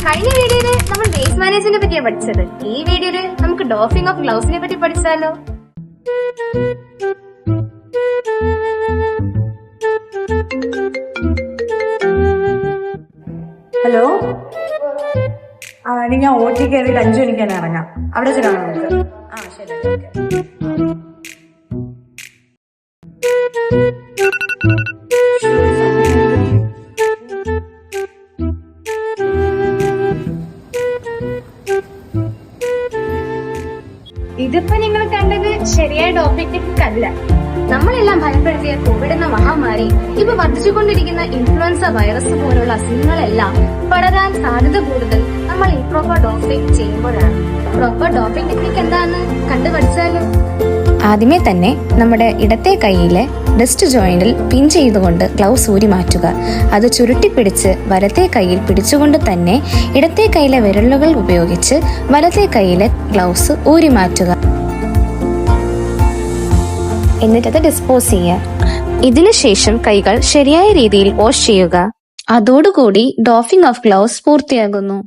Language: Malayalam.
കഴിഞ്ഞ വീഡിയോയില് നമ്മൾ വേസ്റ്റ് മാനേജ്മെന്റിനെ പറ്റിയാണ് പഠിച്ചത്. ഈ വീഡിയോയില് നമുക്ക് ഡോഫിംഗ് ഓഫ് ഗ്ലൗസിനെ പറ്റി പഠിച്ചാലോ? ഹലോ, ഞാൻ OT കയറിയിട്ട് 5 മണിക്ക് തന്നെ ഇറങ്ങാം. അവിടെ വെച്ച് കാണാം നമുക്ക്. ശരി, ഓക്കെ. ഇതിപ്പോ നിങ്ങൾ കണ്ടത് ശരിയായ ഡോപ്പിക് ടെക്നിക് അല്ല. നമ്മളെല്ലാം ഭയപ്പെടുത്തിയ കോവിഡ് എന്ന മഹാമാരി ഇപ്പൊ വർദ്ധിച്ചുകൊണ്ടിരിക്കുന്ന ഇൻഫ്ലുവൻസ വൈറസ് പോലുള്ള അസുഖങ്ങളെല്ലാം പടരാൻ സാധ്യത കൂടുതൽ നമ്മൾ ഇംപ്രോപ്പർ ഡോപ്പിംഗ് ചെയ്യുമ്പോഴാണ്. പ്രോപ്പർ ഡോപ്പിംഗ് ടെക്നിക് എന്താണെന്ന് കണ്ടുപഠിച്ചാലോ? ആദ്യമേ തന്നെ നമ്മുടെ ഇടത്തെ കൈയിലെ റിസ്റ്റ് ജോയിന്റിൽ പിൻ ചെയ്തുകൊണ്ട് ഗ്ലൗസ് ഊരി മാറ്റുക. അത് ചുരുട്ടിപ്പിടിച്ച് വലത്തെ കൈയിൽ പിടിച്ചുകൊണ്ട് തന്നെ ഇടത്തെ കൈയിലെ വിരലുകൾ ഉപയോഗിച്ച് വലത്തെ കൈയിലെ ഗ്ലൗസ് ഊരി മാറ്റുക. എന്നിട്ടത് ഡിസ്പോസ് ചെയ്യുക. ഇതിനുശേഷം കൈകൾ ശരിയായ രീതിയിൽ വാഷ് ചെയ്യുക. അതോടുകൂടി ഡോഫിംഗ് ഓഫ് ഗ്ലൗസ് പൂർത്തിയാകുന്നു.